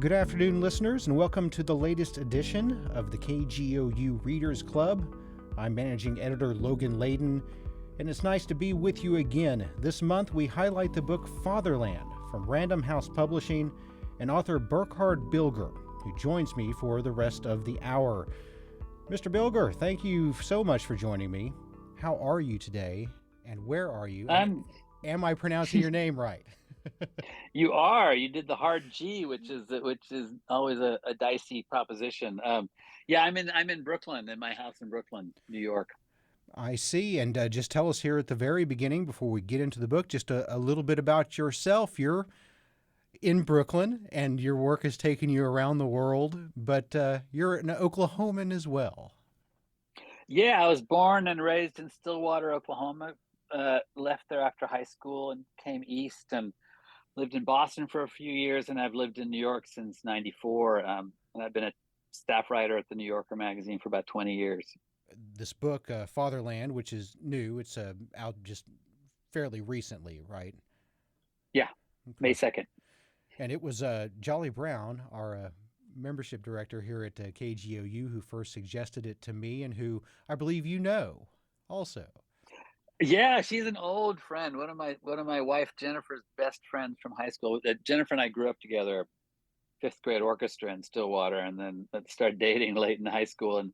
Good afternoon, listeners, and welcome to the latest edition of the KGOU Readers Club. I'm managing editor Logan Layden, and it's nice to be with you again. This month, we highlight the book Fatherland from Random House Publishing and author Burkhard Bilger, who joins me for the rest of the hour. Mr. Bilger, thank you so much for joining me. How are you today, and where are you? Am I pronouncing your name right? You are. You did the hard G, which is always a dicey proposition. Yeah, I'm in Brooklyn, in my house in Brooklyn, New York. I see. And just tell us here at the very beginning, before we get into the book, just a little bit about yourself. You're in Brooklyn, and your work has taken you around the world, but you're an Oklahoman as well. Yeah, I was born and raised in Stillwater, Oklahoma. Left there after high school and came east and lived in Boston for a few years, and I've lived in New York since '94. And I've been a staff writer at the New Yorker magazine for about 20 years. This book, Fatherland, which is new, it's out just fairly recently, right? Yeah, okay. May 2nd. And it was Jolly Brown, our membership director here at KGOU, who first suggested it to me, and who I believe you know also. Yeah, she's an old friend. One of my wife Jennifer's best friends from high school. Jennifer and I grew up together, fifth grade orchestra in Stillwater, and then started dating late in high school. And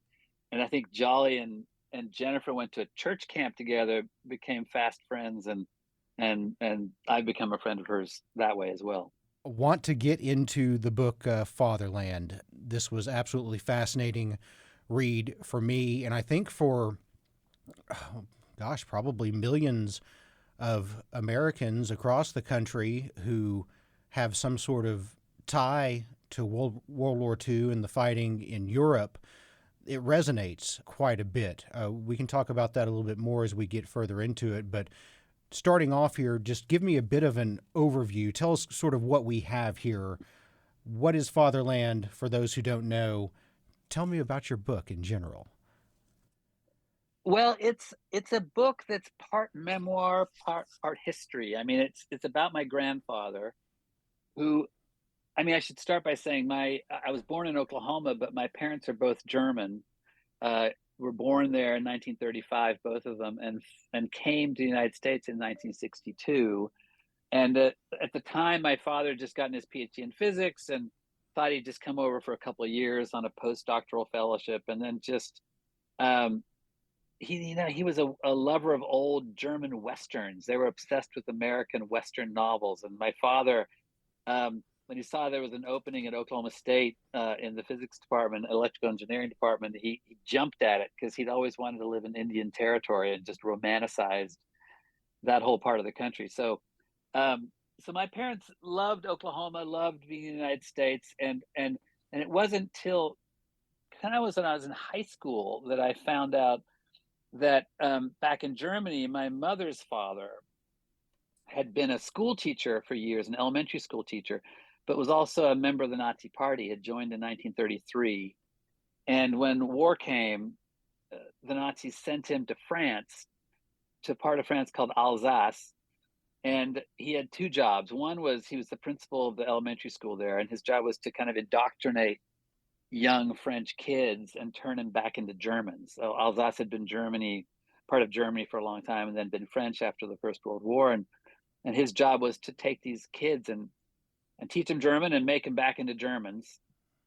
I think Jolly and Jennifer went to a church camp together, became fast friends, and I've become a friend of hers that way as well. Want to get into the book Fatherland. This was absolutely fascinating read for me, and I think for probably millions of Americans across the country who have some sort of tie to World War II and the fighting in Europe. It resonates quite a bit. We can talk about that a little bit more as we get further into it, but starting off here, just give me a bit of an overview. Tell us sort of what we have here. What is Fatherland for those who don't know? Tell me about your book in general. Well, it's a book that's part memoir, part history. I mean, it's about my grandfather, who, I mean, I should start by saying I was born in Oklahoma, but my parents are both German. Were born there in 1935, both of them, and came to the United States in 1962. And at the time, my father had just gotten his PhD in physics and thought he'd just come over for a couple of years on a postdoctoral fellowship, and then just he was a lover of old German Westerns. They were obsessed with American Western novels. And my father, when he saw there was an opening at Oklahoma State in the physics department, electrical engineering department, he jumped at it because he'd always wanted to live in Indian Territory and just romanticized that whole part of the country. So my parents loved Oklahoma, loved being in the United States. And it wasn't till kind of when I was in high school that I found out that back in Germany, my mother's father had been a school teacher for years, an elementary school teacher, but was also a member of the Nazi Party, had joined in 1933. And when war came, the Nazis sent him to France, to a part of France called Alsace. And he had two jobs. One was he was the principal of the elementary school there, and his job was to kind of indoctrinate young French kids and turn them back into Germans. So Alsace had been part of Germany for a long time, and then been French after the First World War. And his job was to take these kids and teach them German and make them back into Germans.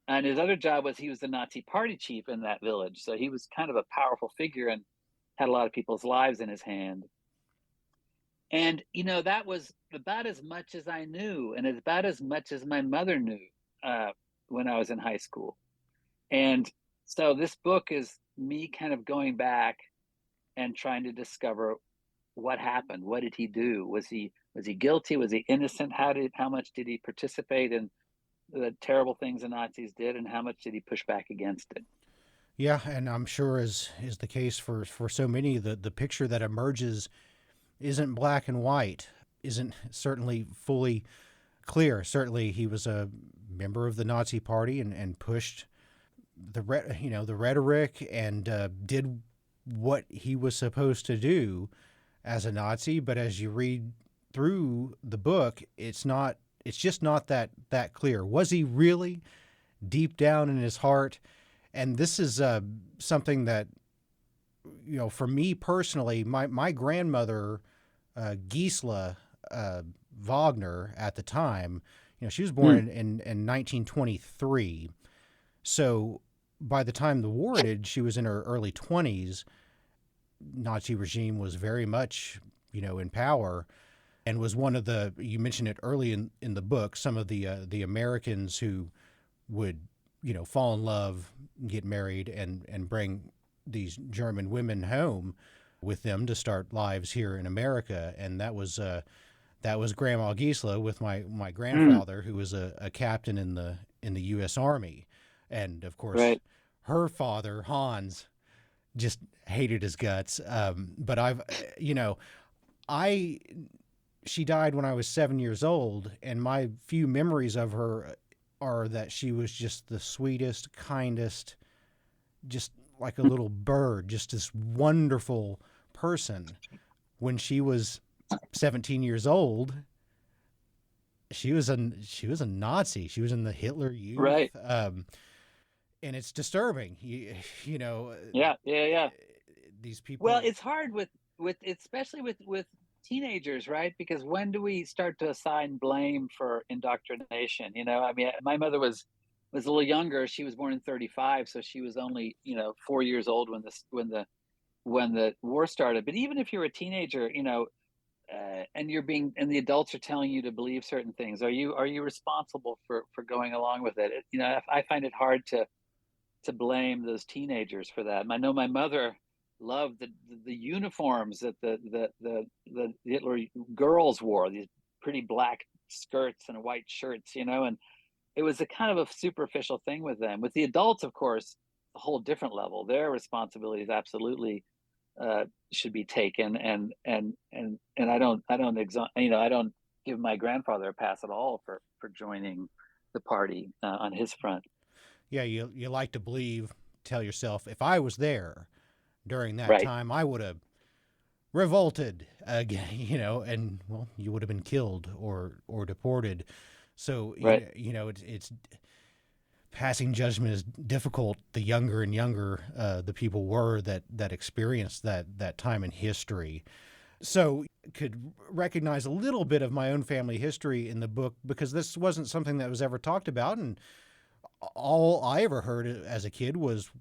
And his other job was he was the Nazi Party chief in that village. So he was kind of a powerful figure and had a lot of people's lives in his hand. And, that was about as much as I knew, and about as much as my mother knew when I was in high school. And so this book is me kind of going back and trying to discover what happened. What did he do? Was he guilty? Was he innocent? How much did he participate in the terrible things the Nazis did, and how much did he push back against it? Yeah, and I'm sure is the case for so many, the picture that emerges isn't black and white, isn't certainly fully clear. Certainly he was a member of the Nazi Party and pushed the rhetoric and did what he was supposed to do as a Nazi. But as you read through the book, it's not it's just not that clear. Was he really deep down in his heart? And this is something that, for me personally, my grandmother, Gisela Wagner, at the time, she was born in 1923. So by the time the war ended, she was in her early 20s. Nazi regime was very much, in power, and was one of the, you mentioned it early in the book, some of the Americans who would, fall in love, get married, and bring these German women home with them to start lives here in America. And that was Grandma Gisela with my grandfather, who was a captain in the U.S. Army. And of course, Right. her father, Hans, just hated his guts. But she died when I was 7 years old, and my few memories of her are that she was just the sweetest, kindest, just like a little bird, just this wonderful person. When she was 17 years old, she was a Nazi. She was in the Hitler Youth. Right. And it's disturbing. Yeah. These people. Well, it's hard with especially with teenagers, right? Because when do we start to assign blame for indoctrination? I mean, my mother was a little younger. She was born in 1935, so she was only 4 years old when the war started. But even if you're a teenager, and and the adults are telling you to believe certain things, are you responsible for going along with it? I find it hard to blame those teenagers for that. I know my mother loved the uniforms that the Hitler girls wore, these pretty black skirts and white shirts, and it was a kind of a superficial thing with them. With the adults, of course, a whole different level. Their responsibilities absolutely should be taken, and I don't give my grandfather a pass at all for joining the party on his front. Yeah, you like to believe, tell yourself, if I was there during that Right. time, I would have revolted again, and well, you would have been killed or deported. So, Right. it's passing judgment is difficult. The younger and younger the people were that experienced that time in history. So could recognize a little bit of my own family history in the book, because this wasn't something that was ever talked about. And all I ever heard as a kid was,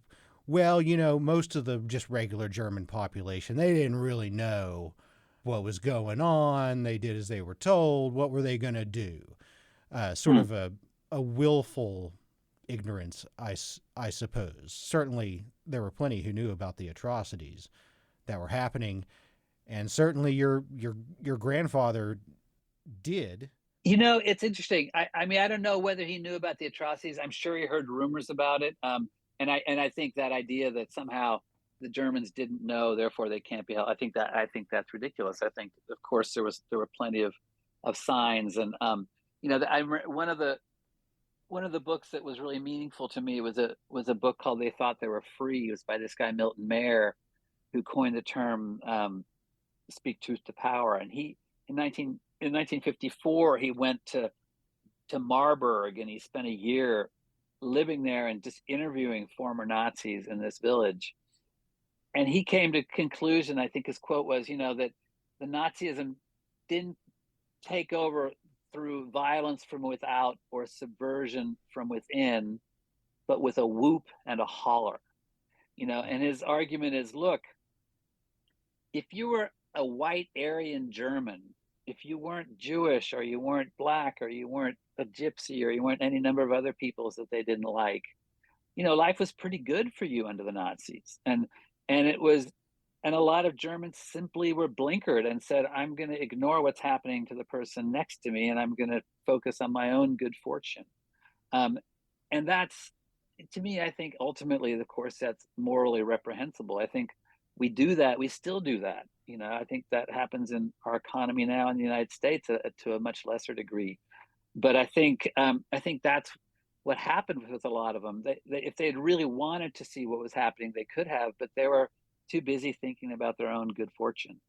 well, most of the just regular German population, they didn't really know what was going on. They did as they were told. What were they going to do? Sort of a willful ignorance, I suppose. Certainly there were plenty who knew about the atrocities that were happening. And certainly your grandfather did. It's interesting. I mean, I don't know whether he knew about the atrocities. I'm sure he heard rumors about it. And I think that idea that somehow the Germans didn't know, therefore they can't be held. I think that's ridiculous. I think, of course, there were plenty of signs, and one of the books that was really meaningful to me was a book called "They Thought They Were Free." It was by this guy Milton Mayer, who coined the term "speak truth to power." And he in 1954 he went to Marburg, and he spent a year living there and just interviewing former Nazis in this village. And he came to conclusion, I think his quote was, that the Nazism didn't take over through violence from without or subversion from within, but with a whoop and a holler. And his argument is, look, if you were a white Aryan German, if you weren't Jewish, or you weren't black, or you weren't a gypsy, or you weren't any number of other peoples that they didn't like, life was pretty good for you under the Nazis. And a lot of Germans simply were blinkered and said, I'm going to ignore what's happening to the person next to me, and I'm going to focus on my own good fortune. And that's, to me, I think ultimately, of course, that's morally reprehensible. I think we do that. We still do that. I think that happens in our economy now in the United States to a much lesser degree. But I think that's what happened with a lot of them. If they had really wanted to see what was happening, they could have, but they were too busy thinking about their own good fortune.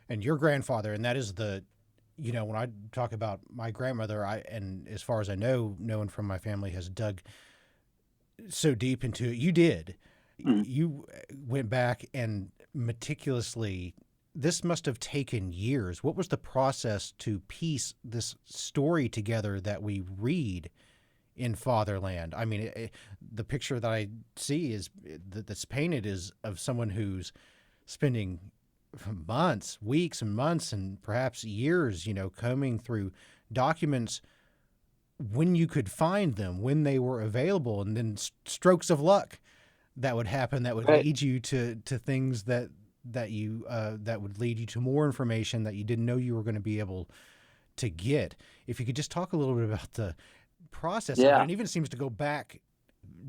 And your grandfather, and that is the When I talk about my grandmother, and as far as I know, no one from my family has dug so deep into it. You did. Mm. You went back and meticulously. This must have taken years. What was the process to piece this story together that we read in Fatherland? I mean, the picture that I see that's painted is of someone who's spending months, weeks, and months, and perhaps years, combing through documents when you could find them, when they were available, and then strokes of luck that would happen that would Right. lead you to things that would lead you to more information that you didn't know you were going to be able to get. If you could just talk a little bit about the process of it, Yeah. and even seems to go back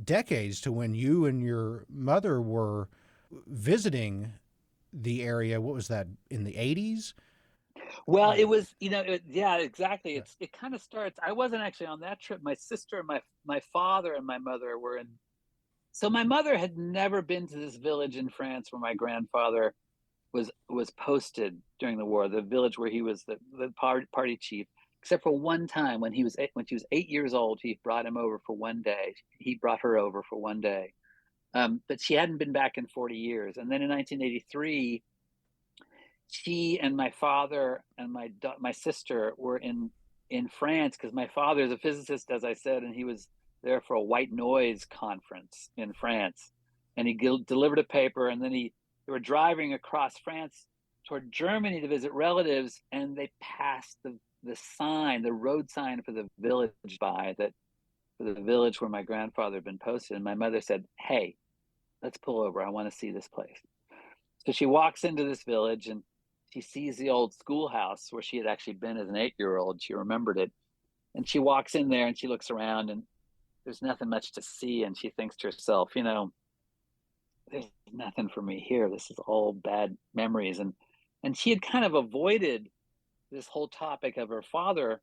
decades to when you and your mother were visiting the area. What was that, in the 80s? Well, Uh, it was, yeah, exactly. It kind of starts. I wasn't actually on that trip. My sister, my father, and my mother were in. So my mother had never been to this village in France where my grandfather was posted during the war. The village where he was the party chief, except for one time when when she was 8 years old. He brought him over for one day. He brought her over for one day, but she hadn't been back in 40 years. And then in 1983 she and my father and my sister were in France because my father is a physicist, as I said, and he was there for a white noise conference in France, and he delivered a paper, and then they were driving across France toward Germany to visit relatives, and they passed the road sign for the village for the village where my grandfather had been posted, and my mother said, "Hey, let's pull over. I want to see this place." So she walks into this village and she sees the old schoolhouse where she had actually been as an 8-year old. She remembered it. And she walks in there and she looks around and there's nothing much to see. And she thinks to herself, there's nothing for me here. This is all bad memories. And she had kind of avoided this whole topic of her father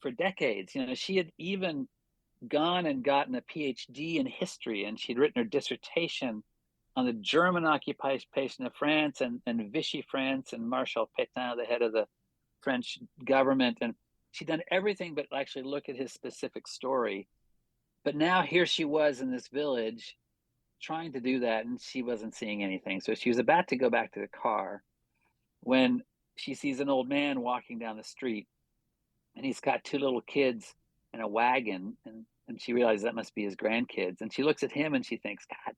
for decades. She had even gone and gotten a PhD in history, and she'd written her dissertation on the German occupation of France and Vichy France and Marshal Pétain, the head of the French government. And she'd done everything but actually look at his specific story. But now here she was in this village trying to do that, and she wasn't seeing anything. So she was about to go back to the car when she sees an old man walking down the street, and he's got two little kids in a wagon. And she realizes that must be his grandkids. And she looks at him and she thinks, God,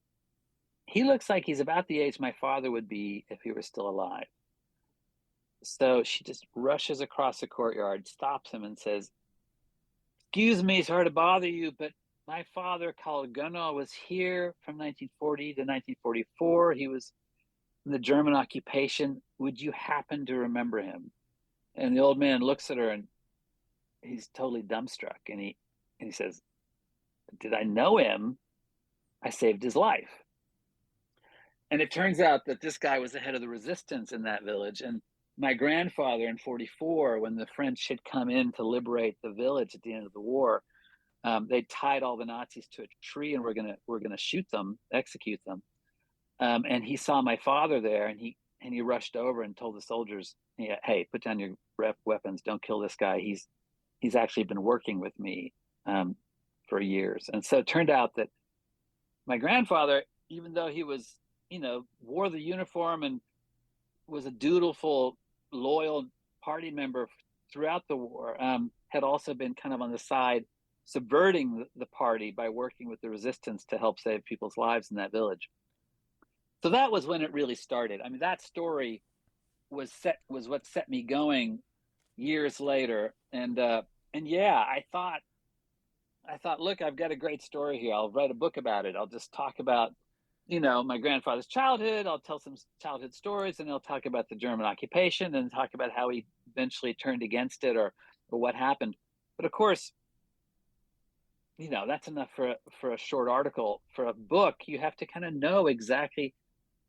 he looks like he's about the age my father would be if he were still alive. So she just rushes across the courtyard, stops him, and says, "Excuse me, sorry to bother you, but my father, called Gunnar, was here from 1940 to 1944. He was in the German occupation. Would you happen to remember him?" And the old man looks at her and he's totally dumbstruck. And he says, "Did I know him? I saved his life." And it turns out that this guy was the head of the resistance in that village. And my grandfather in 44, when the French had come in to liberate the village at the end of the war, they tied all the Nazis to a tree and we're gonna shoot them, execute them. And he saw my father there, and he rushed over and told the soldiers, "Yeah, hey, put down your weapons. Don't kill this guy. He's actually been working with me for years." And so it turned out that my grandfather, even though he was, wore the uniform and was a dutiful, loyal party member throughout the war, had also been kind of on the side subverting the party by working with the resistance to help save people's lives in that village. So that was when it really started. I mean, that story was what set me going years later. And yeah, I thought, look, I've got a great story here. I'll write a book about it. I'll just talk about, my grandfather's childhood. I'll tell some childhood stories, and I'll talk about the German occupation and talk about how he eventually turned against it, or what happened. But of course, that's enough for a short article. For a book, you have to kind of know exactly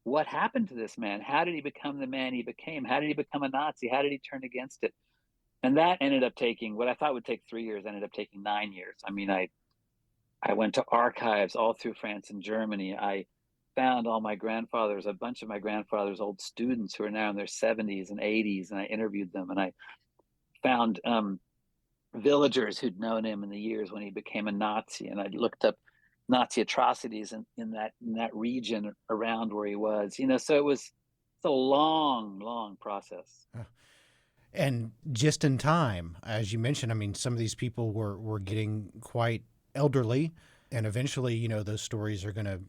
what happened to this man. How did he become the man he became? How did he become a Nazi? How did he turn against it? And that ended up taking, what I thought would take 3 years, ended up taking 9 years. I mean, I went to archives all through France and Germany. I found a bunch of my grandfather's old students who are now in their 70s and 80s, and I interviewed them. And found villagers who'd known him in the years when he became a Nazi, and I looked up Nazi atrocities in that region around where he was. So it's a long process. And just in time, as you mentioned, I mean, some of these people were getting quite elderly, and eventually, those stories are going to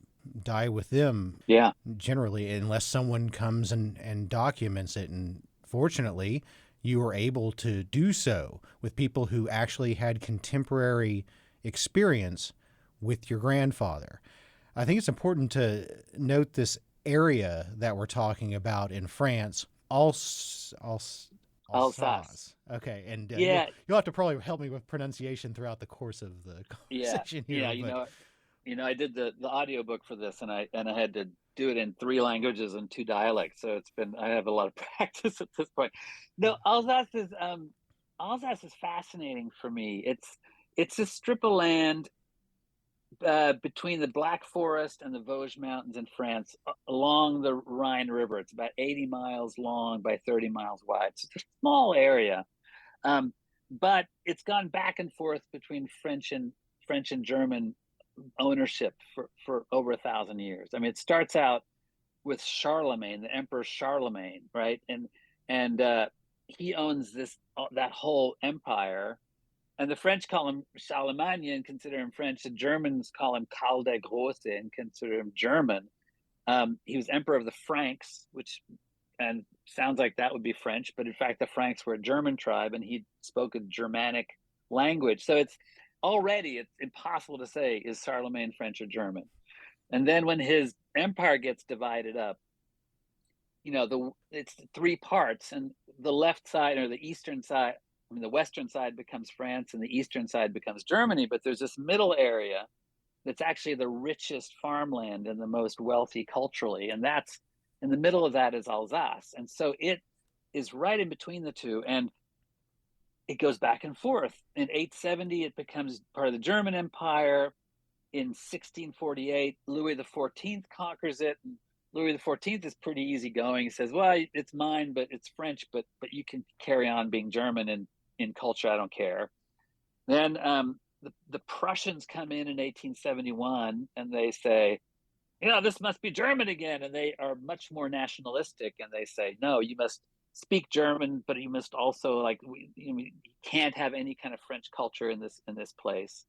die with them. Yeah. Generally, unless someone comes and documents it. And fortunately, you were able to do so with people who actually had contemporary experience with your grandfather. I think it's important to note this area that we're talking about in France, Alsace. Okay, and Yeah. you'll have to probably help me with pronunciation throughout the course of the Yeah. conversation Yeah. here. But I did the audiobook for this, and I had to do it in 3 languages and 2 dialects. So I have a lot of practice at this point. No, Alsace is fascinating for me. It's a strip of land between the Black Forest and the Vosges Mountains in France, along the Rhine River. It's about 80 miles long by 30 miles wide. So it's a small area, but it's gone back and forth between French and German ownership for over 1,000 years. I mean, it starts out with Charlemagne, the Emperor Charlemagne, right? And he owns that whole empire. And the French call him Charlemagne and consider him French. The Germans call him Karl der Große and consider him German. He was emperor of the Franks, which and sounds like that would be French, but in fact the Franks were a German tribe, and he spoke a Germanic language. So it's impossible to say, is Charlemagne French or German. And then when his empire gets divided up, it's 3 parts, and the left side, or the eastern side, the western side becomes France and the eastern side becomes Germany. But there's this middle area that's actually the richest farmland and the most wealthy culturally. And that's in the middle of that is Alsace. And so it is right in between the two. And it goes back and forth. In 870, it becomes part of the German Empire. In 1648, Louis XIV conquers it. And Louis XIV is pretty easygoing. He says, well, it's mine, but it's French, but you can carry on being German and in culture, I don't care. Then the Prussians come in 1871, and they say, this must be German again. And they are much more nationalistic. And they say, no, you must speak German, but you must also you can't have any kind of French culture in this place.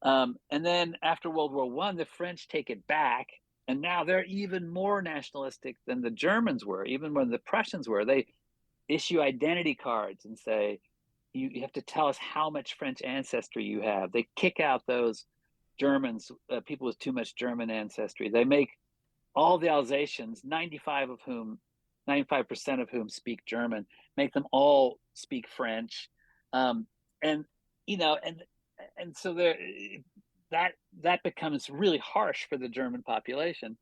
And then after World War I, the French take it back. And now they're even more nationalistic than the Germans were, even when the Prussians were. They issue identity cards and say, you have to tell us how much French ancestry you have. They kick out those Germans, people with too much German ancestry. They make all the Alsatians, 95% of whom speak German, make them all speak French. And so that becomes really harsh for the German population.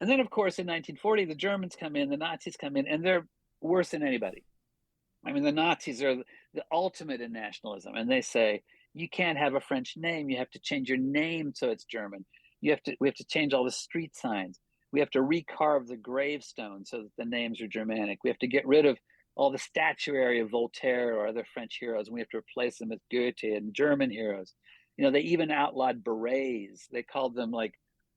And then, of course, in 1940, the Germans come in, the Nazis come in, and they're worse than anybody. I mean, the Nazis are the ultimate in nationalism, and they say, you can't have a French name. You have to change your name so it's German. We have to change all the street signs. We have to recarve the gravestones so that the names are Germanic. We have to get rid of all the statuary of Voltaire or other French heroes, and we have to replace them with Goethe and German heroes. They even outlawed berets. They called them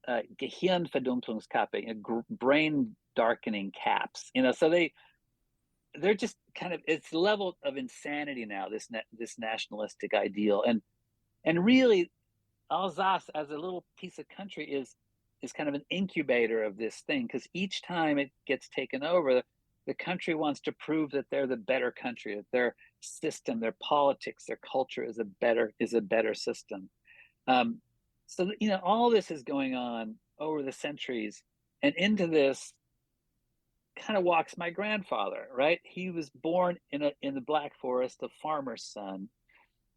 Gehirnverdunklungskappe, brain darkening caps. So they're just kind of, it's the level of insanity now, this nationalistic ideal. And really, Alsace as a little piece of country is kind of an incubator of this thing, because each time it gets taken over, the country wants to prove that they're the better country, that their system, their politics, their culture is a better system. So all this is going on over the centuries, and into this kind of walks my grandfather, right? He was born in the Black Forest, a farmer's son.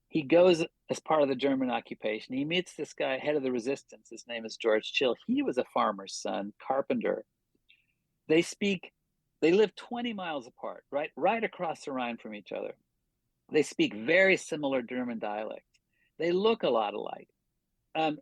He goes as part of the German occupation. He meets this guy, head of the resistance. His name is George Chill. He was a farmer's son, carpenter. They live 20 miles apart, right across the Rhine from each other. They speak very similar German dialects. They look a lot alike. And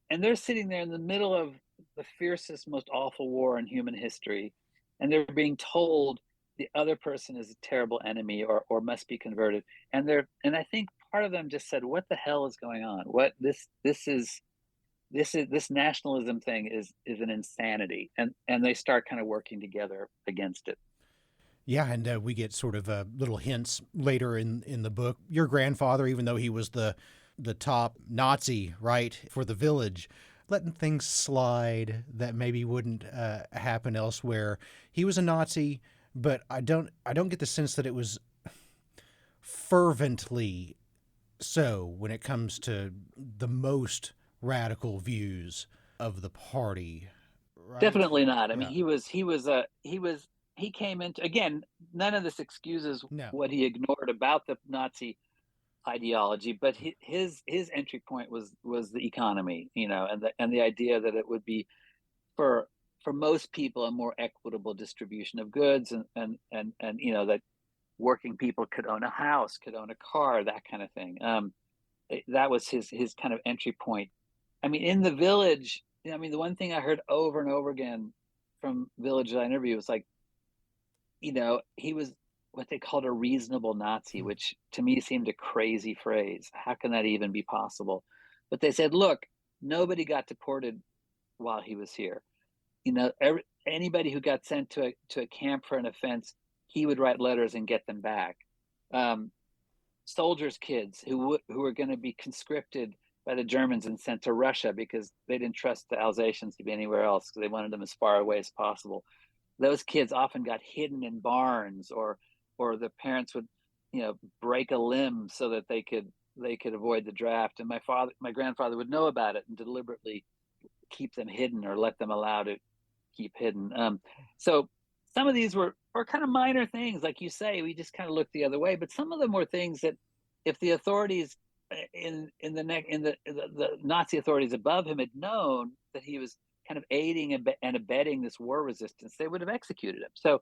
they're sitting there in the middle of the fiercest, most awful war in human history. And they're being told, the other person is a terrible enemy or must be converted. And I think part of them just said, what the hell is going on? What this nationalism thing is an insanity, and they start kind of working together against it. Yeah, and we get sort of little hints later in the book. Your grandfather, even though he was the top Nazi, right, for the village, letting things slide that maybe wouldn't happen elsewhere. He was a Nazi, but I don't get the sense that it was fervently so when it comes to the most radical views of the party, right? Definitely not. I mean, Yeah. he came into, again, none of this excuses No. what he ignored about the Nazi ideology, but his entry point was the economy, and the idea that it would be for most people a more equitable distribution of goods, and that working people could own a house, could own a car, that kind of thing. That was his kind of entry point. I mean, in the village, I mean, the one thing I heard over and over again from villages I interviewed was like, he was what they called a reasonable Nazi, which to me seemed a crazy phrase. How can that even be possible? But they said, look, nobody got deported while he was here. Anybody who got sent to a camp for an offense, he would write letters and get them back. Soldiers' kids who were going to be conscripted by the Germans and sent to Russia because they didn't trust the Alsatians to be anywhere else because they wanted them as far away as possible. Those kids often got hidden in barns, or the parents would, break a limb so that they could avoid the draft. And my grandfather would know about it and deliberately keep them hidden or let them allow to keep hidden. So some of these were kind of minor things, like you say, we just kind of looked the other way. But some of them were things that, if the authorities the Nazi authorities above him had known that he was kind of aiding and abetting this war resistance, they would have executed him. So,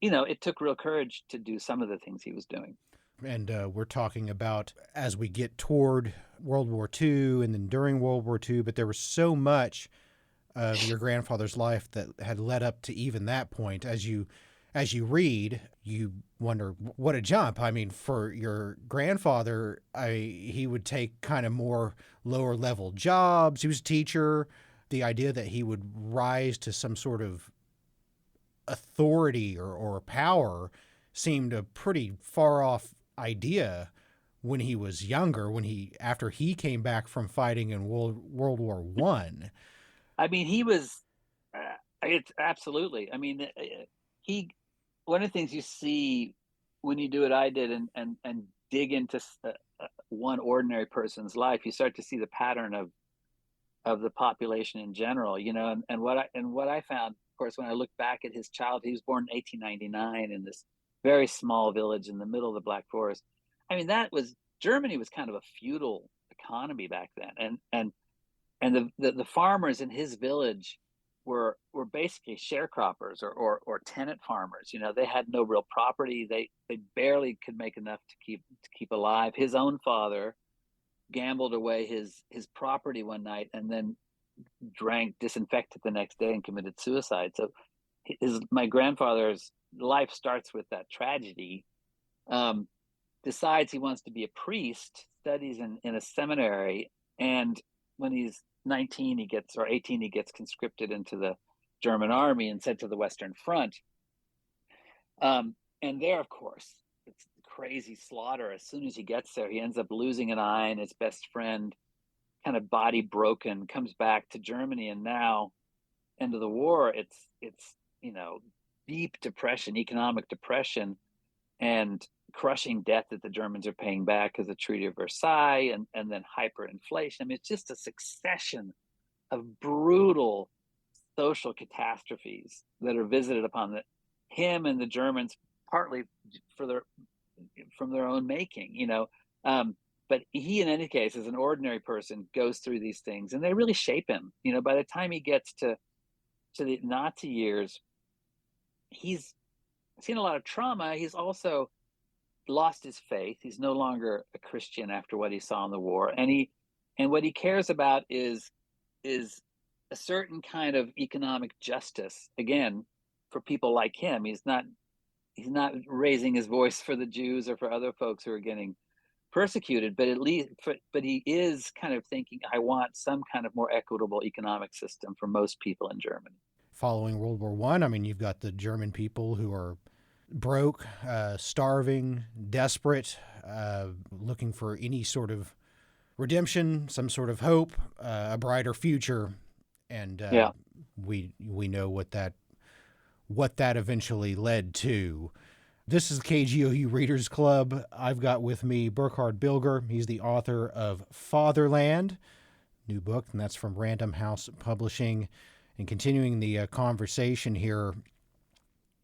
it took real courage to do some of the things he was doing. And we're talking about as we get toward World War II and then during World War II, but there was so much of your grandfather's life that had led up to even that point. As you read, you wonder what a jump. I mean, for your grandfather, he would take kind of more lower level jobs. He was a teacher. The idea that he would rise to some sort of authority or power seemed a pretty far off idea when he was younger, after he came back from fighting in World War I. I mean, he was. It's absolutely. I mean, one of the things you see when you do what I did and dig into one ordinary person's life, you start to see the pattern of the population in general. And what I found, of course, when I look back at his childhood, he was born in 1899 in this very small village in the middle of the Black Forest. I mean, Germany was kind of a feudal economy back then, and the farmers in his village were basically sharecroppers or tenant farmers. They had no real property. They barely could make enough to keep alive. His own father gambled away his property one night and then drank disinfectant the next day and committed suicide. So my grandfather's life starts with that tragedy. Decides he wants to be a priest, studies in a seminary, and when he's 19 or 18 he gets conscripted into the German army and sent to the Western Front. And there, of course, it's crazy slaughter. As soon as he gets there, he ends up losing an eye, and his best friend, kind of body broken, comes back to Germany. And now, end of the war, it's deep depression, economic depression, and crushing debt that the Germans are paying back as the Treaty of Versailles, and then hyperinflation. I mean, it's just a succession of brutal social catastrophes that are visited upon him and the Germans, partly from their own making. But he, in any case, as an ordinary person, goes through these things, and they really shape him. By the time he gets to the Nazi years, he's seen a lot of trauma. He's also lost his faith. He's no longer a Christian after what he saw in the war, and what he cares about is a certain kind of economic justice, again, for people like him. He's not he's not raising his voice for the Jews or for other folks who are getting persecuted, but at least, but he is kind of thinking, I want some kind of more equitable economic system for most people in Germany. Following World War One, I mean, you've got the German people who are broke, starving, desperate, looking for any sort of redemption, some sort of hope, a brighter future, and Yeah. we know what that eventually led to. This is the KGOU Readers Club. I've got with me Burkhard Bilger. He's the author of Fatherland, new book, and that's from Random House Publishing. And continuing the conversation here,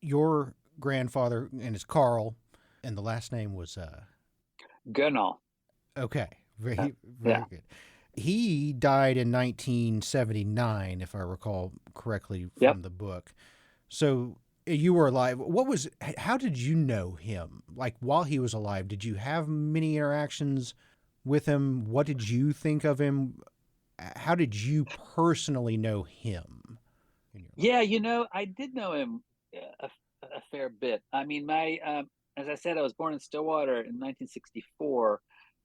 your grandfather, and it's Carl, and the last name was Genau. okay, Uh, very yeah. good. He died in 1979, if I recall correctly Yep. from the book. So you were alive. How did you know him? Like while he was alive, did you have many interactions with him? What did you think of him? How did you personally know him in your life? Yeah, I did know him a fair bit. I mean, as I said, I was born in Stillwater in 1964.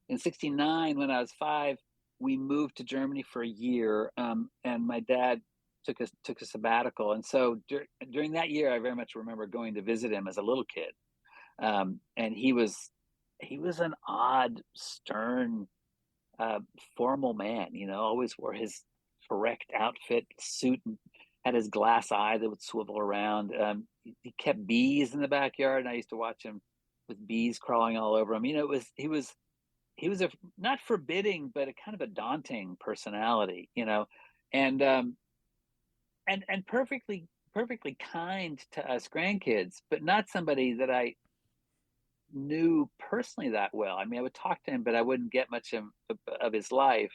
In '69, when I was 5, we moved to Germany for a year, and my dad took a sabbatical. And so during that year, I very much remember going to visit him as a little kid. And he was an odd, stern, formal man. Always wore his correct outfit, suit, and had his glass eye that would swivel around. He kept bees in the backyard, and I used to watch him with bees crawling all over him. He was a not forbidding, but a kind of a daunting personality. And and perfectly kind to us grandkids, but not somebody that I knew personally that well. I mean, I would talk to him, but I wouldn't get much of his life.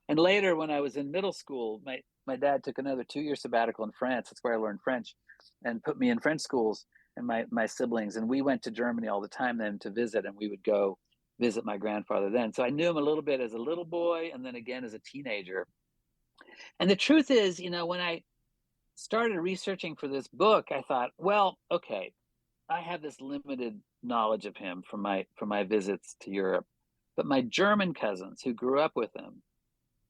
And later, when I was in middle school, my dad took another 2-year sabbatical in France. That's where I learned French, and put me in French schools and my siblings. And we went to Germany all the time then to visit, and we would go visit my grandfather then. So I knew him a little bit as a little boy, and then again as a teenager. And the truth is, when I started researching for this book, I thought, well, okay, I have this limited knowledge of him from my visits to Europe, but my German cousins who grew up with him,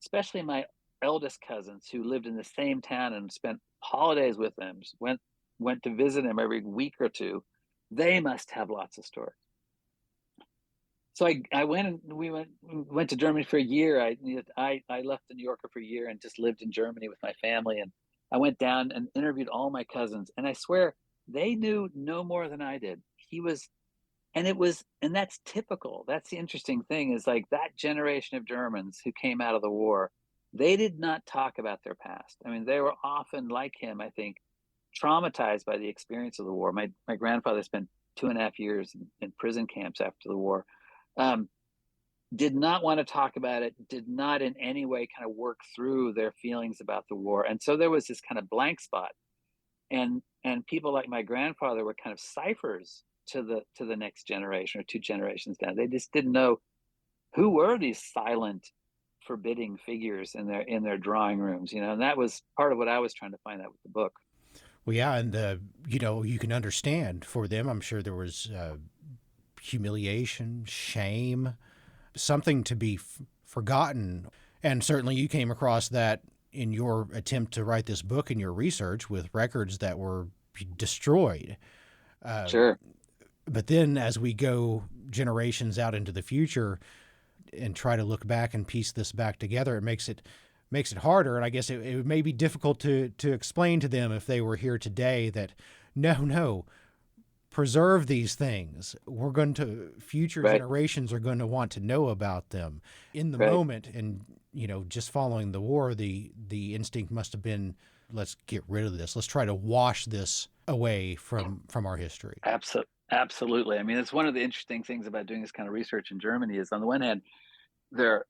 especially my eldest cousins who lived in the same town and spent holidays with him, went to visit him every week or two, they must have lots of stories. So I went and we went to Germany for a year. I left the New Yorker for a year and just lived in Germany with my family. And I went down and interviewed all my cousins, and I swear they knew no more than I did. And that's typical. That's the interesting thing, is like that generation of Germans who came out of the war, they did not talk about their past. I mean, they were often like him, I think, traumatized by the experience of the war. My grandfather spent 2.5 years in prison camps after the war. Um, did not want to talk about it, did not in any way kind of work through their feelings about the war. And so there was this kind of blank spot. And people like my grandfather were kind of ciphers to the next generation or 2 generations down. They just didn't know who were these silent, forbidding figures in their drawing rooms, and that was part of what I was trying to find out with the book. Well, yeah, and you can understand for them. I'm sure there was humiliation, shame, something to be forgotten, and certainly you came across that in your attempt to write this book and your research with records that were destroyed. Sure. But then as we go generations out into the future and try to look back and piece this back together, it makes it harder. And I guess it may be difficult to explain to them if they were here today that no, preserve these things. Future Right. generations are going to want to know about them in the Right. moment. And, just following the war, the instinct must have been, let's get rid of this. Let's try to wash this away from our history. Absolutely. I mean, it's one of the interesting things about doing this kind of research in Germany is, on the one hand, they're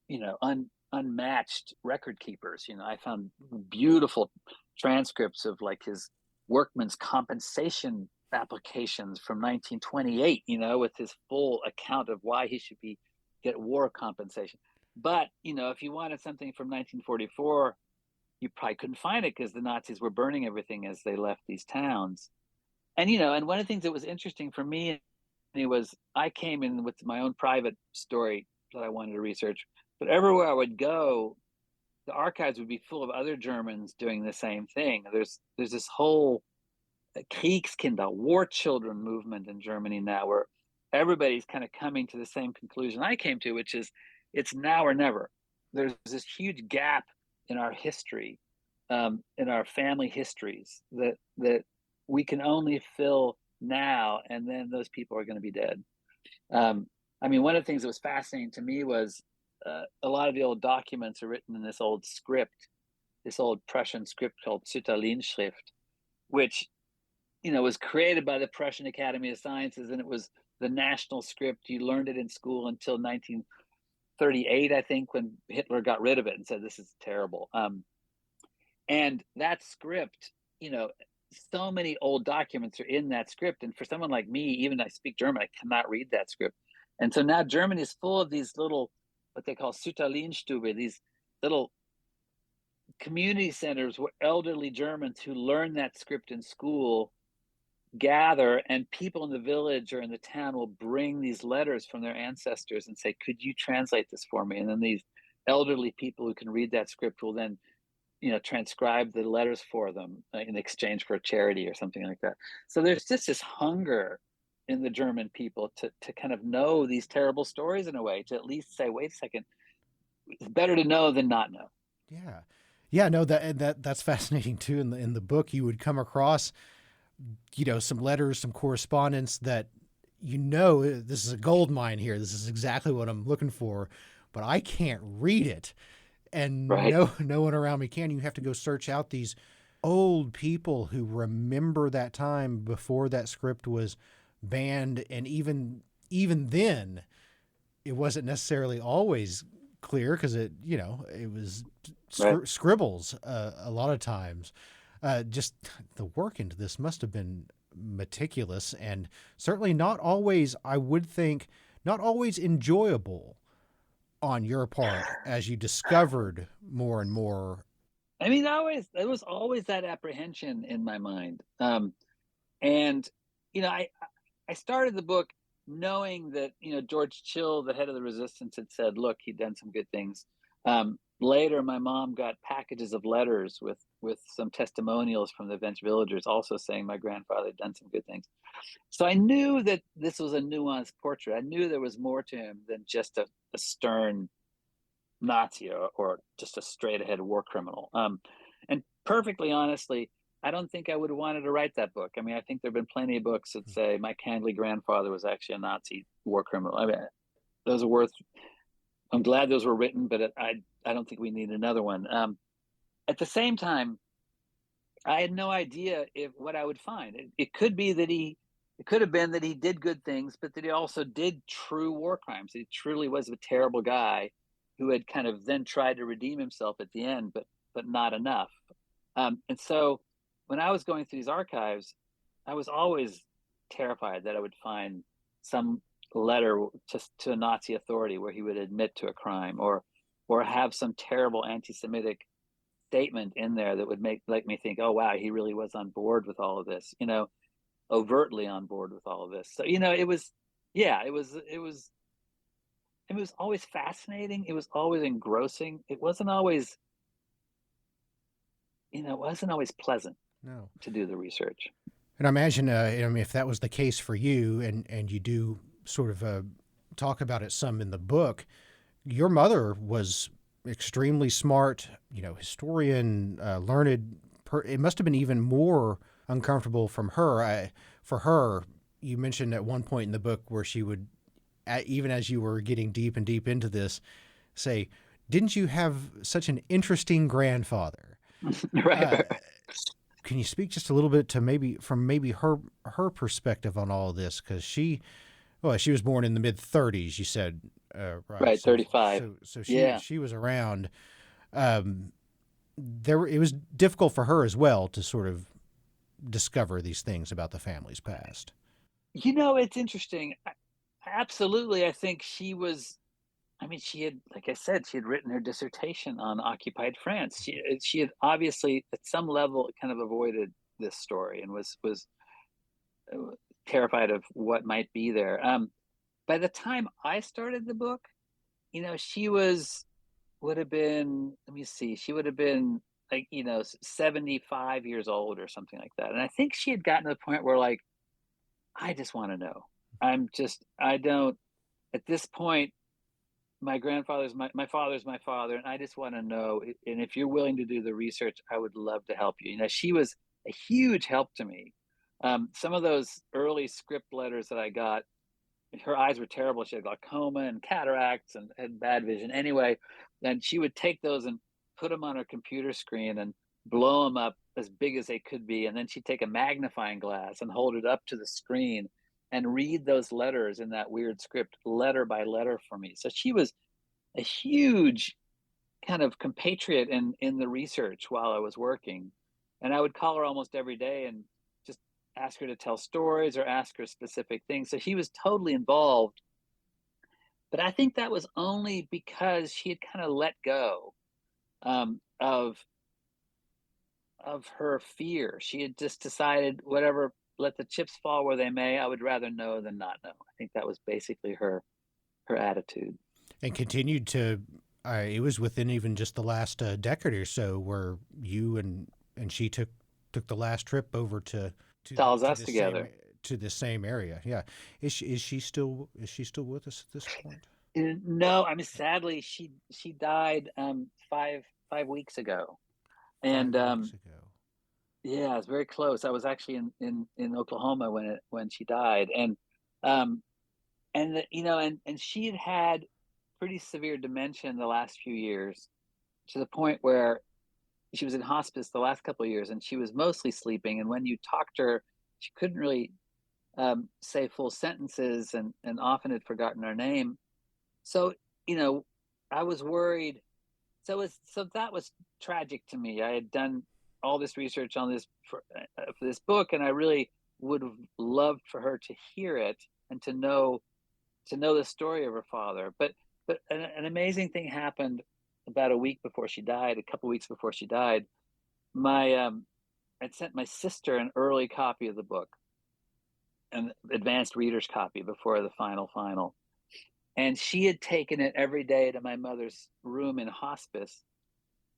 unmatched record keepers. I found beautiful transcripts of like his workman's compensation applications from 1928. With his full account of why he should get war compensation. But if you wanted something from 1944, you probably couldn't find it because the Nazis were burning everything as they left these towns. And one of the things that was interesting for me was I came in with my own private story that I wanted to research, but everywhere I would go, the archives would be full of other Germans doing the same thing. There's this whole Kriegskinder, war children movement in Germany now, where everybody's kind of coming to the same conclusion I came to, which is it's now or never. There's this huge gap in our history, in our family histories, that we can only fill now, and then those people are going to be dead. I mean, one of the things that was fascinating to me was a lot of the old documents are written in this old script, this old Prussian script called Schrift, which was created by the Prussian Academy of Sciences, and it was the national script. You learned it in school until 1938, I think, when Hitler got rid of it and said this is terrible. And that script, so many old documents are in that script, and for someone like me, even I speak German, I cannot read that script. And so now Germany is full of these little, what they call Sütterlinstube, these little community centers where elderly Germans who learn that script in school gather, and people in the village or in the town will bring these letters from their ancestors and say, could you translate this for me? And then these elderly people who can read that script will then transcribe the letters for them in exchange for a charity or something like that. So there's just this hunger in the German people to kind of know these terrible stories in a way, to at least say, wait a second, it's better to know than not know. Yeah. Yeah, no, that's fascinating too. In the book, you would come across, some letters, some correspondence that, this is a gold mine here. This is exactly what I'm looking for, but I can't read it. And right. no one around me can. You have to go search out these old people who remember that time before that script was banned. And even then, it wasn't necessarily always clear because it was Right. scribbles a lot of times. Just the work into this must have been meticulous and certainly not always, I would think, not always enjoyable on your part as you discovered more and more. I mean, there was always that apprehension in my mind. And, I started the book knowing that, George Chill, the head of the resistance, had said, look, he'd done some good things. Later, my mom got packages of letters with some testimonials from the French villagers also saying my grandfather had done some good things. So I knew that this was a nuanced portrait. I knew there was more to him than just a stern Nazi or just a straight ahead war criminal. And perfectly honestly, I don't think I would have wanted to write that book. I mean, I think there have been plenty of books that say my kindly grandfather was actually a Nazi war criminal. I mean, those are worth. I'm glad those were written, but I don't think we need another one. At the same time, I had no idea what I would find. It could be that it could have been that he did good things, but that he also did true war crimes. He truly was a terrible guy who had kind of then tried to redeem himself at the end, but not enough. And so when I was going through these archives, I was always terrified that I would find some letter to a Nazi authority where he would admit to a crime or have some terrible anti-Semitic statement in there that would make me think, oh wow, he really was on board with all of this, overtly on board with all of this. So it was, yeah, it was always fascinating. It was always engrossing. It wasn't always, pleasant. No. To do the research. And I imagine, if that was the case for you, and you do sort of talk about it some in the book, your mother was extremely smart, historian, learned. It must have been even more uncomfortable for her. You mentioned at one point in the book where she would, even as you were getting deep and deep into this, say, "Didn't you have such an interesting grandfather?" Right. Can you speak just a little bit to maybe her perspective on all of this? Because she was born in the mid-30s, you said, right? Right, 35. So Yeah. she was around. It was difficult for her as well to sort of discover these things about the family's past. It's interesting. Absolutely, I think she was. I mean, she had, like I said, she had written her dissertation on occupied France. She had obviously, at some level, kind of avoided this story and was terrified of what might be there. By the time I started the book, she would have been, let me see, she would have been like, 75 years old or something like that. And I think she had gotten to the point where like, I just want to know. I don't, at this point, my grandfather's my father's my father, and I just want to know. And if you're willing to do the research, I would love to help you. She was a huge help to me. Some of those early script letters that I got, her eyes were terrible. She had glaucoma and cataracts and had bad vision. Anyway, then she would take those and put them on her computer screen and blow them up as big as they could be. And then she'd take a magnifying glass and hold it up to the screen and read those letters in that weird script letter by letter for me. So she was a huge kind of compatriot in the research while I was working. And I would call her almost every day and just ask her to tell stories or ask her specific things. So she was totally involved. But I think that was only because she had kind of let go of her fear. She had just decided, whatever, let the chips fall where they may. I would rather know than not know. I think that was basically her attitude. And continued to. It was within even just the last decade or so where you and she took the last trip over to us together to the same area. Yeah, is she still with us at this point? No, I mean, sadly, she died 5 weeks ago, and 5 weeks ago. Yeah, it's very close. I was actually in Oklahoma when she died, and she had pretty severe dementia in the last few years, to the point where she was in hospice the last couple of years, and she was mostly sleeping. And when you talked to her, she couldn't really say full sentences, and often had forgotten her name. So I was worried. So that was tragic to me. I had done all this research on this for this book, and I really would have loved for her to hear it and to know the story of her father. But an amazing thing happened about a week before she died. A couple weeks before she died, I'd sent my sister an early copy of the book, an advanced reader's copy before the final. And she had taken it every day to my mother's room in hospice.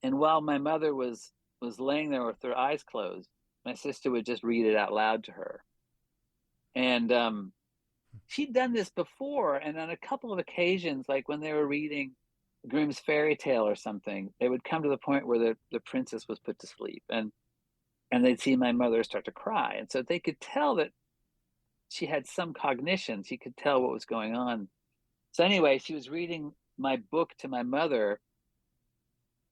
And while my mother was laying there with her eyes closed, my sister would just read it out loud to her. And she'd done this before, and on a couple of occasions, like when they were reading Grimm's fairy tale or something, they would come to the point where the princess was put to sleep, and they'd see my mother start to cry. And so they could tell that she had some cognition. She could tell what was going on. So anyway, she was reading my book to my mother,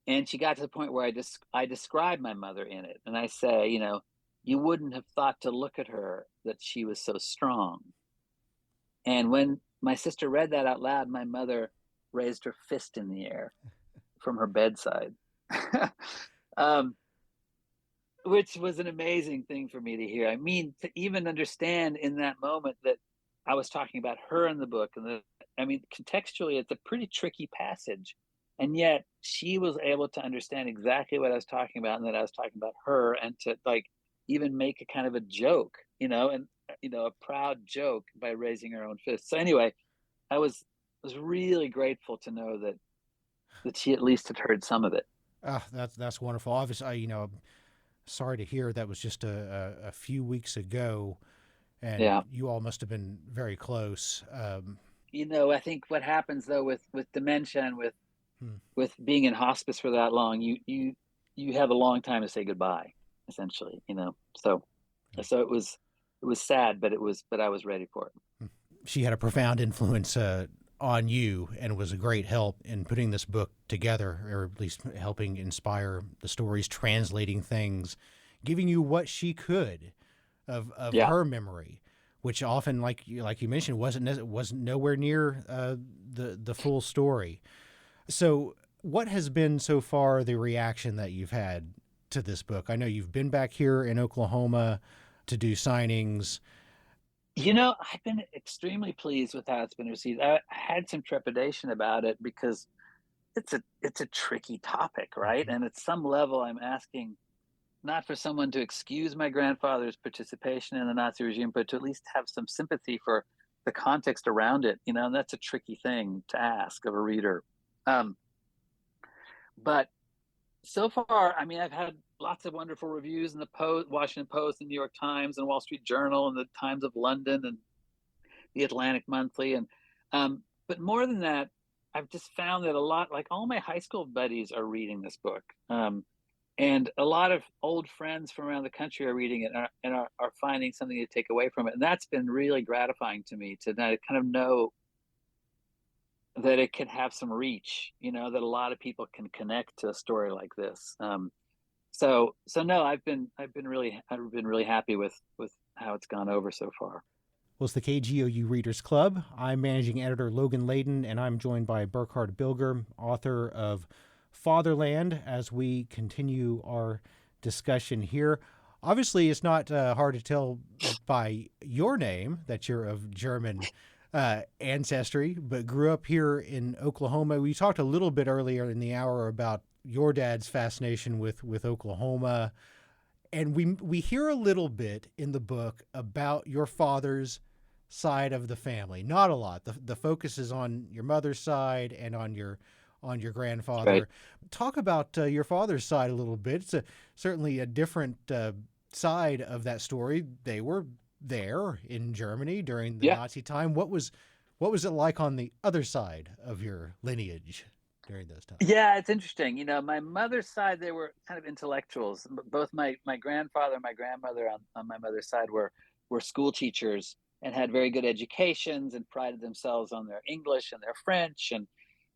and she got to the point where I described my mother in it. And I say, you wouldn't have thought to look at her that she was so strong. And when my sister read that out loud, my mother raised her fist in the air from her bedside, which was an amazing thing for me to hear. I mean, to even understand in that moment that I was talking about her in the book. And contextually, it's a pretty tricky passage. And yet she was able to understand exactly what I was talking about, and that I was talking about her, and to like even make a kind of a joke, and a proud joke by raising her own fist. So anyway, I was really grateful to know that she at least had heard some of it. That's wonderful. Obviously, sorry to hear that was just a few weeks ago, and yeah, you all must have been very close. I think what happens though with dementia and with being in hospice for that long, you have a long time to say goodbye, essentially. So it was sad, but I was ready for it. She had a profound influence on you, and was a great help in putting this book together, or at least helping inspire the stories, translating things, giving you what she could of her memory, which often, like you mentioned, wasn't nowhere near the full story. So what has been so far the reaction that you've had to this book? I know you've been back here in Oklahoma to do signings. I've been extremely pleased with how it's been received. I had some trepidation about it because it's a tricky topic, right? Mm-hmm. And at some level, I'm asking not for someone to excuse my grandfather's participation in the Nazi regime, but to at least have some sympathy for the context around it. And that's a tricky thing to ask of a reader. Um, but so far, I mean, I've had lots of wonderful reviews in the Post, Washington Post, and New York Times, and Wall Street Journal, and the Times of London, and the Atlantic Monthly, and but more than that, I've just found that a lot, like all my high school buddies, are reading this book, and a lot of old friends from around the country are reading it and are finding something to take away from it, and that's been really gratifying to me to kind of know that it can have some reach, that a lot of people can connect to a story like this. So no, I've been really happy with how it's gone over so far. Well, it's the KGOU Readers Club. I'm managing editor Logan Layden, and I'm joined by Burkhard Bilger, author of Fatherland, as we continue our discussion here. Obviously, it's not hard to tell by your name that you're of German ancestry, but grew up here in Oklahoma. We talked a little bit earlier in the hour about your dad's fascination with Oklahoma. And we hear a little bit in the book about your father's side of the family. Not a lot. The focus is on your mother's side and on your grandfather. Right. Talk about your father's side a little bit. It's certainly a different side of that story. They were there in Germany during the Nazi time. What was it like on the other side of your lineage during those times? Yeah, it's interesting. My mother's side, they were kind of intellectuals. Both my grandfather and my grandmother on my mother's side were school teachers and had very good educations and prided themselves on their English and their French. And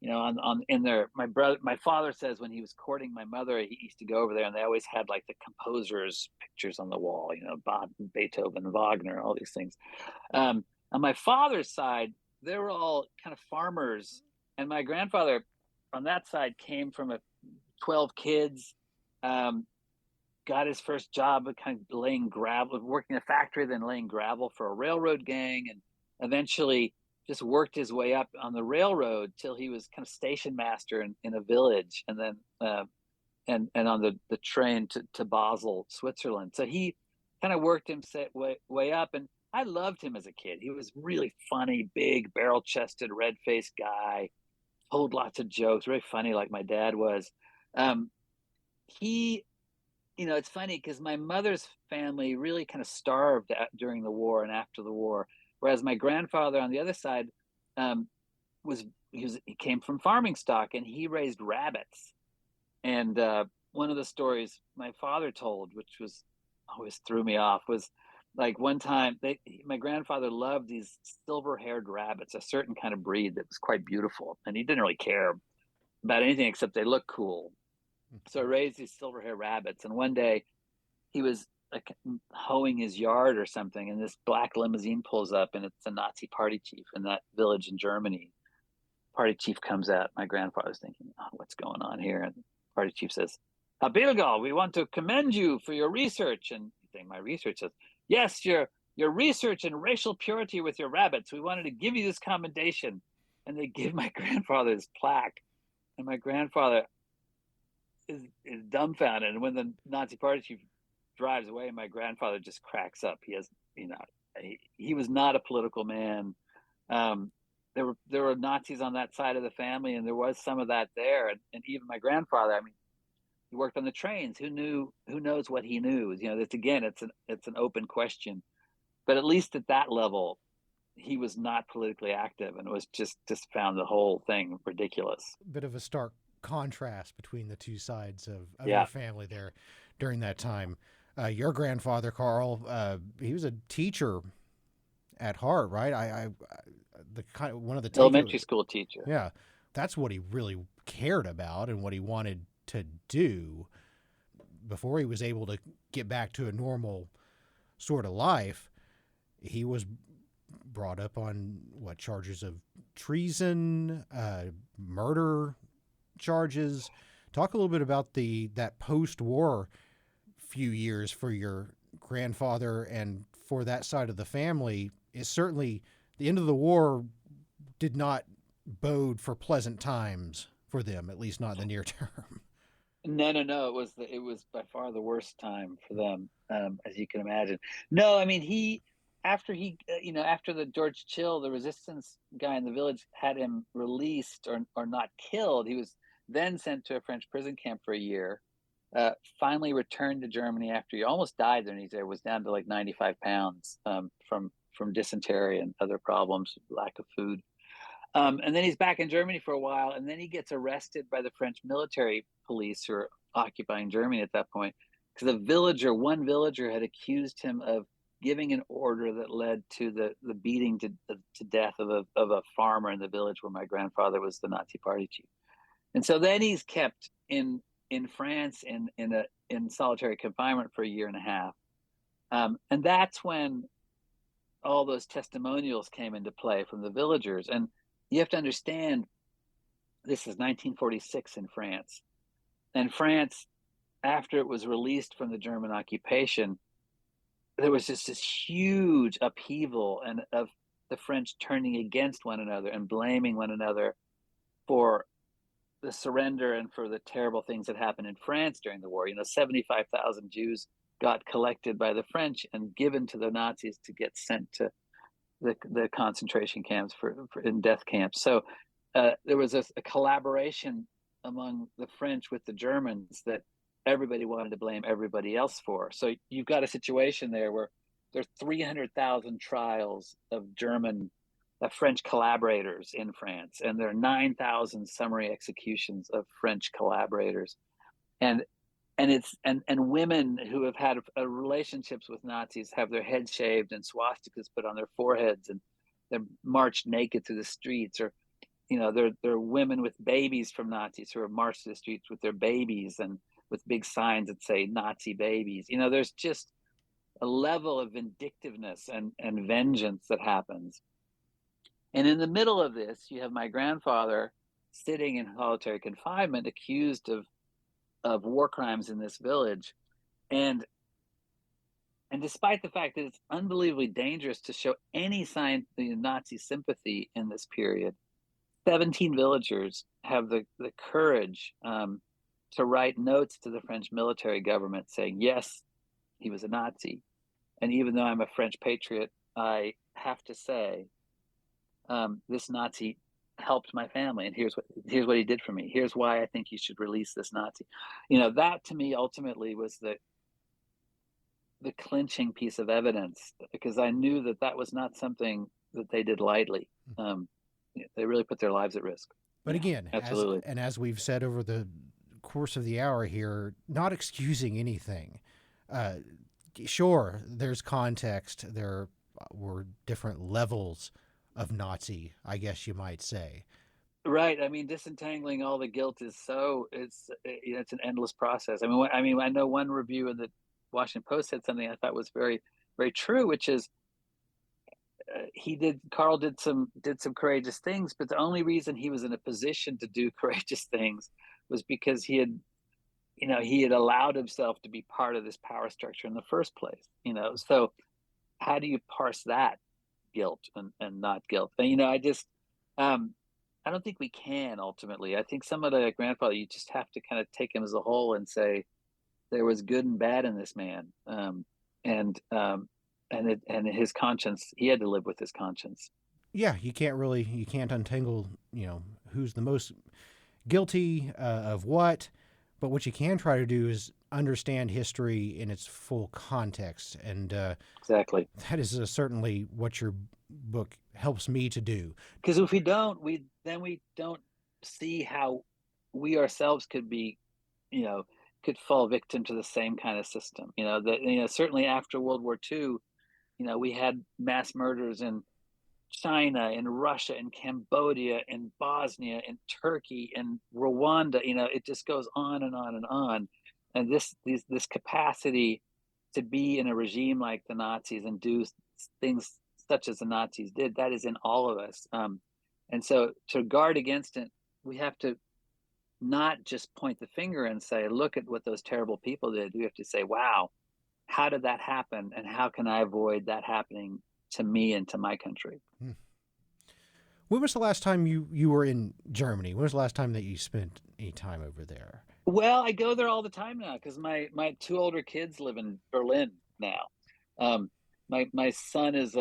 my father says when he was courting my mother, he used to go over there and they always had like the composers' pictures on the wall, Beethoven, Wagner, all these things. On my father's side, they were all kind of farmers, and my grandfather on that side came from 12 kids, got his first job of kind of laying gravel, working in a factory, then laying gravel for a railroad gang, and eventually just worked his way up on the railroad till he was kind of station master in a village, and then and on the train to Basel, Switzerland. So he kind of worked him way up, and I loved him as a kid. He was really funny, big, barrel-chested, red-faced guy. Told lots of jokes, very funny, like my dad was. It's funny because my mother's family really kind of starved during the war and after the war, whereas my grandfather on the other side he came from farming stock and he raised rabbits. And one of the stories my father told, which was always threw me off, was like one time my grandfather loved these silver-haired rabbits, a certain kind of breed that was quite beautiful, and he didn't really care about anything except they look cool. So I raised these silver-haired rabbits, and one day he was like hoeing his yard or something, and this black limousine pulls up, and it's a Nazi party chief in that village in Germany. Party chief comes out. My grandfather's thinking, "Oh, what's going on here?" And the party chief says, "Herr Bilger, we want to commend you for your research." And you think, my research? Says, "Yes, your research in racial purity with your rabbits. We wanted to give you this commendation." And they give my grandfather his plaque, and my grandfather is dumbfounded. And when the Nazi party chief drives away, my grandfather just cracks up. He was not a political man. There were Nazis on that side of the family, and there was some of that there. And even my grandfather, I mean, he worked on the trains. Who knows what he knew? It's an open question. But at least at that level, he was not politically active, and it was just found the whole thing ridiculous. Bit of a stark contrast between the two sides of your family there during that time. Your grandfather, Carl, he was a teacher at heart, right? One of the elementary school teacher. Yeah, that's what he really cared about and what he wanted to do before he was able to get back to a normal sort of life. He was brought up on charges of treason, murder charges. Talk a little bit about that post-war few years for your grandfather and for that side of the family. Is certainly the end of the war did not bode for pleasant times for them, at least not in the near term. No, no, no. It was by far the worst time for them, as you can imagine. No, I mean after the George Chill, the resistance guy in the village had him released or not killed. He was then sent to a French prison camp for a year. Finally returned to Germany after he almost died there. And he was down to like 95 pounds from dysentery and other problems, lack of food. And then he's back in Germany for a while, and then he gets arrested by the French military police who are occupying Germany at that point, because one villager had accused him of giving an order that led to the beating to death of a farmer in the village where my grandfather was the Nazi party chief. And so then he's kept in France in solitary confinement for a year and a half. And that's when all those testimonials came into play from the villagers. And you have to understand, this is 1946 in France. And France, after it was released from the German occupation, there was just this huge upheaval and of the French turning against one another and blaming one another for the surrender and for the terrible things that happened in France during the war. 75,000 Jews got collected by the French and given to the Nazis to get sent to the concentration camps in death camps. So there was a collaboration among the French with the Germans that everybody wanted to blame everybody else for. So you've got a situation there where there's 300,000 trials of French collaborators in France, and there are 9,000 summary executions of French collaborators, and women who have had relationships with Nazis have their heads shaved and swastikas put on their foreheads, and they're marched naked through the streets, or there are women with babies from Nazis who are marched through the streets with their babies and with big signs that say Nazi babies. There's just a level of vindictiveness and vengeance that happens. And in the middle of this, you have my grandfather sitting in solitary confinement, accused of war crimes in this village. And despite the fact that it's unbelievably dangerous to show any sign of Nazi sympathy in this period, 17 villagers have the courage to write notes to the French military government saying, yes, he was a Nazi. And even though I'm a French patriot, I have to say, this Nazi helped my family, and here's what he did for me. Here's why I think you should release this Nazi. That to me ultimately was the clinching piece of evidence, because I knew that was not something that they did lightly. They really put their lives at risk. But again, absolutely. As we've said over the course of the hour here, not excusing anything. Sure, there's context. There were different levels of Nazi, I guess you might say. Right. I mean, disentangling all the guilt is it's an endless process. I know one review in the Washington Post said something I thought was very, very true, which is Carl did some courageous things, but the only reason he was in a position to do courageous things was because he had allowed himself to be part of this power structure in the first place. So how do you parse that guilt and not guilt? And I don't think we can ultimately. I think some of the grandfather, you just have to kind of take him as a whole and say there was good and bad in this man, and his conscience. He had to live with his conscience. Yeah, you can't untangle who's the most guilty of what, but what you can try to do is understand history in its full context, and exactly, that is certainly what your book helps me to do. Because if we don't, we don't see how we ourselves could be, could fall victim to the same kind of system. Certainly after World War II, we had mass murders in China, in Russia, in Cambodia, in Bosnia, in Turkey, in Rwanda. It just goes on and on and on. And this capacity to be in a regime like the Nazis and do things such as the Nazis did, that is in all of us. And so to guard against it, we have to not just point the finger and say, look at what those terrible people did. We have to say, wow, how did that happen? And how can I avoid that happening to me and to my country? When was the last time you were in Germany? When was the last time that you spent any time over there? Well, I go there all the time now because my two older kids live in Berlin now. Um, my son is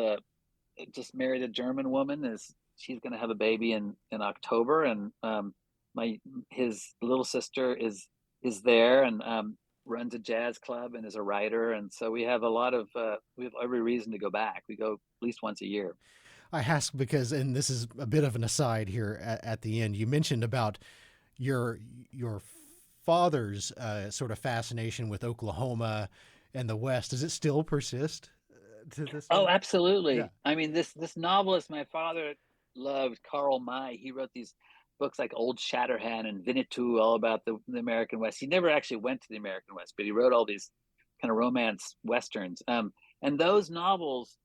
just married a German woman. Is She's going to have a baby in October, and my his little sister is there and runs a jazz club and is a writer, and so we have every reason to go back. We go at least once a year. I ask because, and this is a bit of an aside here at the end, you mentioned about your your father's sort of fascination with Oklahoma and the West. Does it still persist to this Oh, day? Yeah. absolutely. I mean, this novelist my father loved, Karl May. He wrote these books like Old Shatterhand and Winnetou, all about the American West. He never actually went to the American West, but he wrote all these kind of romance westerns. And those novels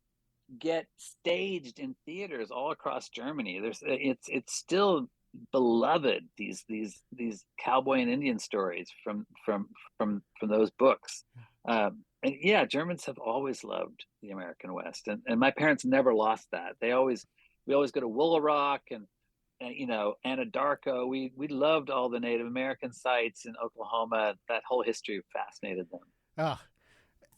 get staged in theaters all across Germany. It's still beloved. These cowboy and Indian stories from those books. And yeah, Germans have always loved the American West, and my parents never lost that. We always go to Willow Rock and Anadarko. We loved all the Native American sites in Oklahoma. That whole history fascinated them. Ah,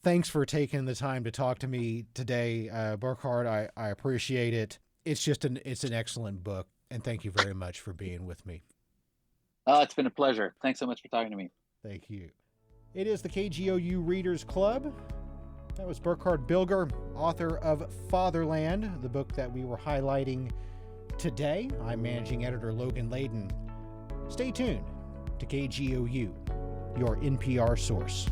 thanks for taking the time to talk to me today, Burkhard. I appreciate it. It's an excellent book, and thank you very much for being with me. Oh, it's been a pleasure. Thanks so much for talking to me. Thank you. It is the KGOU Readers Club. That was Burkhard Bilger, author of Fatherland, the book that we were highlighting today. I'm managing editor Logan Layden. Stay tuned to KGOU, your NPR source.